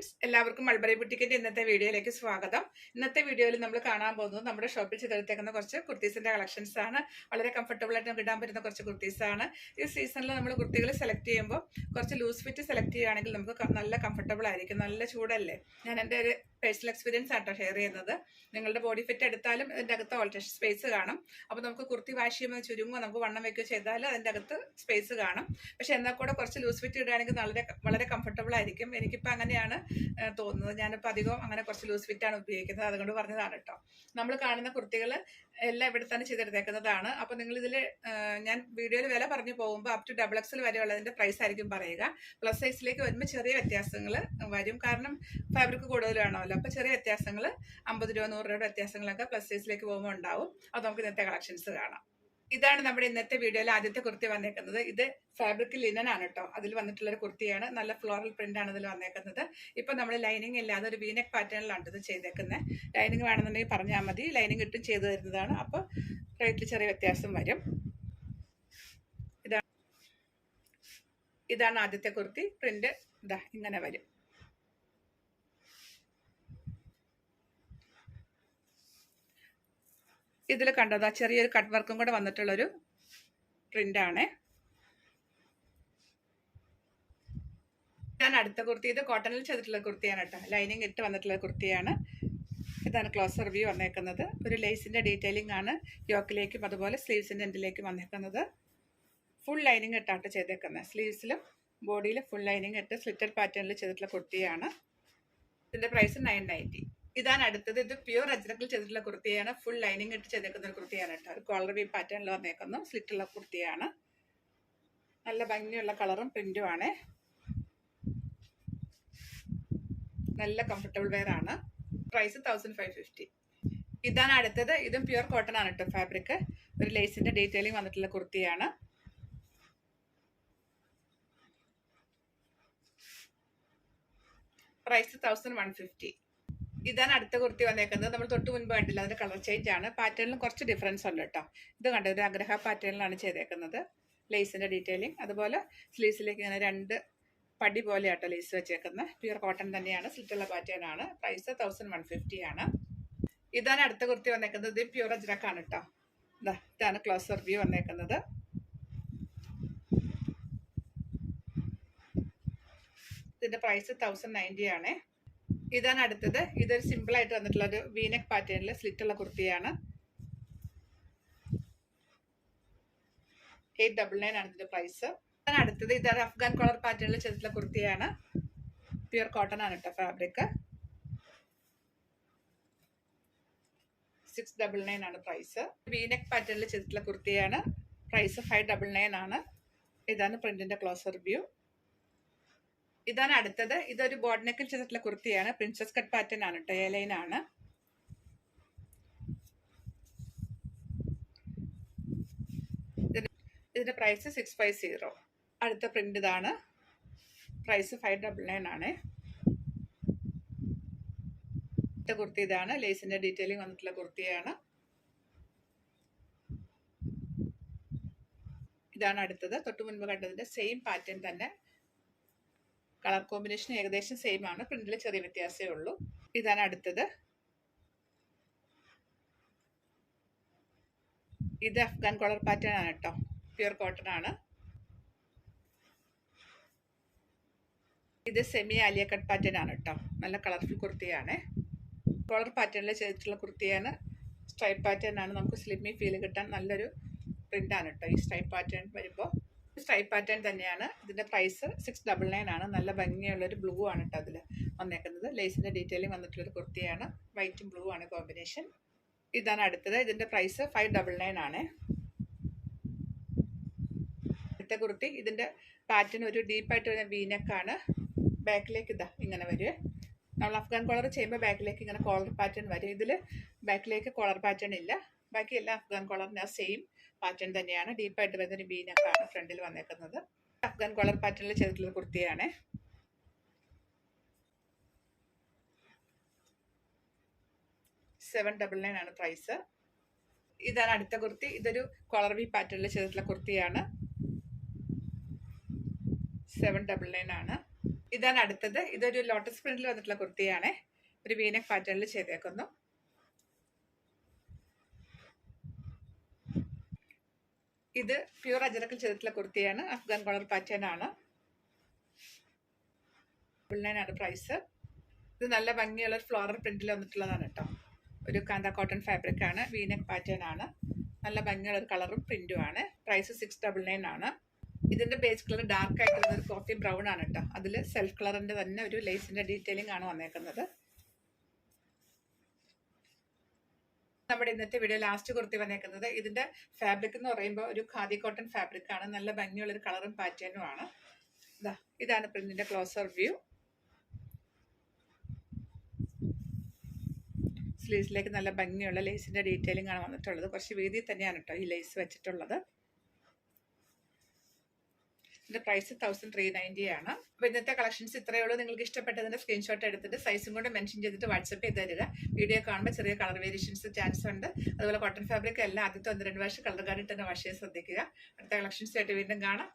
Friends, എല്ലാവർക്കും mulberry ബുട്ടിക്കിന്റെ ഇന്നത്തെ വീഡിയോയിലേക്ക് സ്വാഗതം. ഇന്നത്തെ വീഡിയോയിൽ നമ്മൾ കാണാൻ പോകുന്നത് നമ്മുടെ ഷോപ്പിൽ ചെയ്തെടുത്തേക്കുന്ന കുറച്ച് കുർത്തീസിന്റെ കളക്ഷൻസ് ആണ്. വളരെ കംഫർട്ടബിൾ ആയിട്ട് നമുക്ക് ഇടാൻ പറ്റുന്ന കുറച്ച് കുർത്തീസ് ആണ്. ഈ സീസണിൽ നമ്മൾ കുർത്തികൾ സെലക്ട് ചെയ്യുമ്പോൾ കുറച്ച് ലൂസ് ഫിറ്റ് സെലക്ട് ചെയ്യുകയാണെങ്കിൽ നമുക്ക് നല്ല കംഫർട്ടബിൾ ആയിരിക്കും. നല്ല ചൂടല്ലേ. ഞാൻ എൻ്റെ ഒരു പേഴ്സണൽ എക്സ്പീരിയൻസ് ആട്ടോ ഷെയർ ചെയ്യുന്നത്. നിങ്ങളുടെ ബോഡി ഫിറ്റ് എടുത്താലും അതിൻ്റെ അകത്ത് ഓൾട്ടറേഷൻ സ്പേസ് കാണും. അപ്പോൾ നമുക്ക് കുർത്തി വാഷ് ചെയ്യുമ്പോൾ ചുരുങ്ങുമോ നമുക്ക് വണ്ണം വെക്കുകയോ ചെയ്താൽ അതിൻ്റെ അകത്ത് സ്പേസ് കാണും. പക്ഷെ എന്നാൽ കൂടെ കുറച്ച് ലൂസ് ഫിറ്റ് ഇടുകയാണെങ്കിൽ വളരെ കംഫർട്ടബിൾ ആയിരിക്കും. എനിക്കിപ്പോൾ അങ്ങനെയാണ് തോന്നുന്നത്. ഞാനിപ്പോൾ അധികം അങ്ങനെ കുറച്ച് ലൂസ് ഫിറ്റാണ് ഉപയോഗിക്കുന്നത്. അതുകൊണ്ട് പറഞ്ഞതാണ് കേട്ടോ. നമ്മൾ കാണുന്ന കുർത്തികൾ എല്ലാം ഇവിടെ തന്നെ ചെയ്തെടുത്തേക്കുന്നതാണ്. അപ്പോൾ നിങ്ങളിതിൽ ഞാൻ വീഡിയോയിൽ വില പറഞ്ഞു പോകുമ്പോൾ അപ് ടു XXL വരെയുള്ളതിൻ്റെ പ്രൈസ് ആയിരിക്കും പറയുക. പ്ലസ് സൈസിലേക്ക് വരുമ്പോൾ ചെറിയ വ്യത്യാസങ്ങൾ വരും. കാരണം ഫാബ്രിക് കൂടുതലാണല്ലോ. അപ്പോൾ ചെറിയ വ്യത്യാസങ്ങൾ 50 രൂപ 100 രൂപയുടെ വ്യത്യാസങ്ങളൊക്കെ പ്ലസ് സൈസിലേക്ക് പോകുമ്പോൾ ഉണ്ടാവും. അത് നമുക്ക് ഇന്നത്തെ കളക്ഷൻസ് കാണാം. ഇതാണ് നമ്മുടെ ഇന്നത്തെ വീഡിയോയിൽ ആദ്യത്തെ കുർത്തി വന്നേക്കുന്നത്. ഇത് ഫാബ്രിക് ലിനൻ ആണ് കേട്ടോ. അതിൽ വന്നിട്ടുള്ളൊരു കുർത്തിയാണ്. നല്ല ഫ്ലോറൽ പ്രിന്റ് ആണ് ഇതിൽ വന്നേക്കുന്നത്. ഇപ്പൊ നമ്മൾ ലൈനിങ് ഇല്ലാതെ ഒരു വീനെക്ക് പാറ്റേണിലാണ് ഇത് ചെയ്തേക്കുന്നത്. ലൈനിങ് വേണമെന്നുണ്ടെങ്കിൽ പറഞ്ഞാൽ മതി. ലൈനിങ് ഇട്ടും ചെയ്തു തരുന്നതാണ്. അപ്പോൾ റേറ്റിൽ ചെറിയ വ്യത്യാസം വരും. ഇതാണ് ആദ്യത്തെ കുർത്തി. പ്രിന്റ് ഇതാ ഇങ്ങനെ വരും. ഇതിൽ കണ്ടതാ ചെറിയൊരു കട്ട് വർക്കും കൂടെ വന്നിട്ടുള്ളൊരു പ്രിന്റാണ്. ഞാൻ അടുത്ത കുർത്തി ഇത് കോട്ടണിൽ ചെയ്തിട്ടുള്ള കുർത്തിയാണ് കേട്ടോ. ലൈനിങ് ഇട്ട് വന്നിട്ടുള്ള കുർത്തിയാണ്. ഇതാണ് ക്ലോസർ വ്യൂ വന്നേക്കുന്നത്. ഒരു ലേസിന്റെ ഡീറ്റെയിലിംഗ് ആണ് യോക്കിലേക്കും അതുപോലെ സ്ലീവ്സിന്റെ എൻഡിലേക്കും വന്നേക്കുന്നത്. ഫുൾ ലൈനിങ് ഇട്ടാട്ട് ചെയ്തേക്കുന്നത്. സ്ലീവ്സിലും ബോഡിയിലും ഫുൾ ലൈനിങ് ഇട്ട് സ്ലിറ്റഡ് പാറ്റേണിൽ ചെയ്തിട്ടുള്ള കുർത്തിയാണ്. ഇതിന്റെ പ്രൈസ് 990. ഇതാണ് അടുത്തത്. ഇത് പ്യൂർ അജ്രക്കിൽ ചെയ്തിട്ടുള്ള കുർത്തിയാണ്. ഫുൾ ലൈനിങ് ഇട്ട് ചെയ്തേക്കുന്ന ഒരു കുർത്തിയാണ് കേട്ടോ. ഒരു കോളർ വി പാറ്റേണിൽ വന്നേക്കുന്നു. സ്ലിറ്റുള്ള കുർത്തിയാണ്. നല്ല ഭംഗിയുള്ള കളറും പ്രിന്റും ആണ്. നല്ല കംഫർട്ടബിൾ വെയർ ആണ്. പ്രൈസ് 1550. ഇതാണ് അടുത്തത്. ഇതും പ്യൂർ കോട്ടൺ ആണ് കേട്ടോ. ഫാബ്രിക് ഒരു ലേസിന്റെ ഡീറ്റെയിലിംഗ് വന്നിട്ടുള്ള കുർത്തിയാണ്. പ്രൈസ് 1150. ഇതാണ് അടുത്ത കുർത്തി വന്നേക്കുന്നത്. നമ്മൾ തൊട്ട് മുൻപ് കണ്ടില്ല, അതിന്റെ കളർ ചേഞ്ച് ആണ്. പാറ്റേണിലും കുറച്ച് ഡിഫറൻസ് ഉണ്ട് കേട്ടോ. ഇത് കണ്ടത് ഒരു ആഗ്രഹ പാറ്റേണിലാണ് ചെയ്തേക്കുന്നത്. ലേസിന്റെ ഡീറ്റെയിലിംഗ് അതുപോലെ സ്ലീവ്സിലേക്ക് ഇങ്ങനെ 2 പടി പോലെ ആട്ടോ ലേസ് വെച്ചേക്കുന്നത്. പ്യൂർ കോട്ടൺ തന്നെയാണ്. സ്ലിറ്റുള്ള പാറ്റേൺ ആണ്. പ്രൈസ് 1150 ആണ്. ഇതാണ് അടുത്ത കുർത്തി വന്നേക്കുന്നത്. ഇത് പ്യൂർ അജ്രക്കാണ് കേട്ടോ. ഇതാണ് ക്ലോസർ വ്യൂ വന്നേക്കുന്നത്. ഇതിന്റെ പ്രൈസ് 1090 ആണ്. ഇതാണ് അടുത്തത്. ഇതൊരു സിമ്പിൾ ആയിട്ട് വന്നിട്ടുള്ള ഒരു വീനെക്ക് പാറ്റേണിൽ സ്ലിറ്റുള്ള കുർത്തിയാണ്. 899 ആണ് ഇതിന്റെ പ്രൈസ്. ഇതാണ് അടുത്തത്. ഇതാണ് അഫ്ഗാൻ കോളർ പാറ്റേണിൽ ചെയ്തിട്ടുള്ള കുർത്തിയാണ്. പ്യൂർ കോട്ടൺ ആണ് കേട്ടോ ഫാബ്രിക്. 699 ആണ് പ്രൈസ്. വീനെക്ക് പാറ്റേണിൽ ചെയ്തിട്ടുള്ള കുർത്തിയാണ്. പ്രൈസ് 599 ആണ്. ഇതാണ് പ്രിന്റിന്റെ ക്ലോസർ വ്യൂ. ഇതാണ് അടുത്തത്. ഇതൊരു ബോർഡ് നെക്കിൽ ചെയ്തിട്ടുള്ള കുർത്തിയാണ്. പ്രിൻസസ് കട്ട് പാറ്റേൺ ആണ് കേട്ടോ. എ ലൈൻ ആണ്. ഇതിന്റെ പ്രൈസ് 650. അടുത്ത പ്രിന്റ് ഇതാണ്. പ്രൈസ് 599 ആണ്. അടുത്ത കുർത്തി ഇതാണ്. ലേസിന്റെ ഡീറ്റെയിലിംഗ് വന്നിട്ടുള്ള കുർത്തിയാണ്. ഇതാണ് അടുത്തത്. തൊട്ട് മുൻപ് കണ്ടതിന്റെ സെയിം പാറ്റേൺ തന്നെ. കളർ കോമ്പിനേഷൻ ഏകദേശം സെയിം ആണ്. പ്രിന്റിൽ ചെറിയ വ്യത്യാസമേ ഉള്ളൂ. ഇതാണ് അടുത്തത്. ഇത് അഫ്ഗാൻ കോളർ പാറ്റേൺ ആണ് കേട്ടോ. പ്യൂർ കോട്ടൺ ആണ്. ഇത് സെമി ആലിയ കട്ട് പാറ്റേൺ ആണ് കേട്ടോ. നല്ല കളർഫുൾ കുർത്തിയാണ്. കോളർ പാറ്റേണിൽ ചെയ്തിട്ടുള്ള കുർത്തിയാണ്. സ്ട്രൈപ്പ് പാറ്റേൺ ആണ്. നമുക്ക് സ്ലിമ്മി ഫീൽ കിട്ടാൻ നല്ലൊരു പ്രിന്റ് ആണ് കേട്ടോ. ഈ സ്ട്രൈപ്പ് പാറ്റേൺ വരുമ്പോൾ സ്ട്രൈപ്പ് പാറ്റേൺ തന്നെയാണ്. ഇതിന്റെ പ്രൈസ് 699 ആണ്. നല്ല ഭംഗിയുള്ളൊരു ബ്ലൂ ആണ് കേട്ടോ അതിൽ വന്നേക്കുന്നത്. ലേസിന്റെ ഡീറ്റെയിലിംഗ് വന്നിട്ടുള്ളൊരു കുർത്തിയാണ്. വൈറ്റും ബ്ലൂ ആണ് കോമ്പിനേഷൻ. ഇതാണ് അടുത്തത്. ഇതിന്റെ പ്രൈസ് 599 ആണ്. അടുത്ത കുർത്തി ഇതിന്റെ പാറ്റേൺ ഒരു ഡീപ്പായിട്ട് വരുന്ന വീനെക്കാണ്. ബാക്കിലേക്ക് ഇതാ ഇങ്ങനെ വരും. നമ്മൾ അഫ്ഗാൻ കോളർ ചെയ്യുമ്പോൾ ബാക്കിലേക്ക് ഇങ്ങനെ കോളർ പാറ്റേൺ വരും. ഇതിൽ ബാക്കിലേക്ക് കോളർ പാറ്റേൺ ഇല്ല. ബാക്കി എല്ലാം അഫ്ഗാൻ കോളറിന്റെ സെയിം പാറ്റേൺ തന്നെയാണ്. ഡീപ്പായിട്ട് വരുന്നൊരു ബീനക്കാണ് ഫ്രണ്ടിൽ വന്നേക്കുന്നത്. അഫ്ഗാൻ കോളർ പാറ്റേണിൽ ചെയ്തിട്ടുള്ള കുർത്തിയാണ്. 799 ആണ് പ്രൈസ്. ഇതാണ് അടുത്ത കുർത്തി. ഇതൊരു കോളർ വി പാറ്റേണിൽ ചെയ്തിട്ടുള്ള കുർത്തിയാണ്. 799 ആണ്. ഇതാണ് അടുത്തത്. ഇതൊരു ലോട്ടസ് പ്രിന്റിൽ വന്നിട്ടുള്ള കുർത്തിയാണ്. ഒരു വീനക് പാറ്റേണിൽ ചെയ്തേക്കുന്നു. ഇത് പ്യൂർ അജറക്കിൽ ചെയ്തിട്ടുള്ള കുർത്തിയാണ്. അഫ്ഗാൻ കോളർ പാറ്റേൺ ആണ്. 9 പ്രൈസ്. ഇത് നല്ല ഭംഗിയുള്ള ഫ്ലോറൽ പ്രിന്റിൽ വന്നിട്ടുള്ളതാണ് കേട്ടോ. ഒരു കാന്ത കോട്ടൺ ഫാബ്രിക് ആണ്. വീനക് പാറ്റേൺ ആണ്. നല്ല ഭംഗിയുള്ള ഒരു കളറും പ്രിന്റും ആണ്. പ്രൈസ് 699 ആണ്. ഇതിന്റെ ബേസ് കളർ ഡാർക്ക് ആയിട്ടുള്ള ഒരു കോഫി ബ്രൗൺ ആണ് കേട്ടോ. അതിൽ സെൽഫ് കളറിന്റെ തന്നെ ഒരു ലേസിന്റെ ഡീറ്റെയിലിംഗ് ആണ് വന്നേക്കുന്നത്. നമ്മുടെ ഇന്നത്തെ വീഡിയോ ലാസ്റ്റ് കുർത്തി വന്നേക്കുന്നത്. ഇതിന്റെ ഫാബ്രിക് എന്ന് പറയുമ്പോൾ ഒരു ഖാദി കോട്ടൺ ഫാബ്രിക് ആണ്. നല്ല ഭംഗിയുള്ള ഒരു കളറും പാറ്റേണും ആണ്. ഇതാണ് പ്രിന്റിന്റെ ക്ലോസർ വ്യൂ. സ്ലീവ്സിലേക്ക് നല്ല ഭംഗിയുള്ള ലേസിന്റെ ഡീറ്റെയിലിംഗ് ആണ് വന്നിട്ടുള്ളത്. കുറച്ച് വീതി തന്നെയാണ് കേട്ടോ ഈ ലേസ് വെച്ചിട്ടുള്ളത്. ഇതിന്റെ പ്രൈസ് 1390 ആണ്. അപ്പോൾ ഇന്നത്തെ കളക്ഷൻസ് ഇത്രയേ ഉള്ളൂ. നിങ്ങൾക്ക് ഇഷ്ടപ്പെട്ടതിന്റെ സ്ക്രീൻഷോട്ട് എടുത്തിട്ട് സൈസും കൂടെ മെൻഷൻ ചെയ്തിട്ട് വാട്സപ്പ് ചെയ്ത് തരിക. വീഡിയോ കാണുമ്പോൾ ചെറിയ കളർ വേരിയേഷൻസ് ചാൻസ് ഉണ്ട്. അതുപോലെ കോട്ടൺ ഫാബ്രിക് എല്ലാം ആദ്യത്തെ 1-2 വാഷ് കളർ കാർഡിൽ തന്നെ വാഷ് ചെയ്യാൻ ശ്രദ്ധിക്കുക. അടുത്ത കളക്ഷൻസ് ആയിട്ട് വീണ്ടും കാണാം.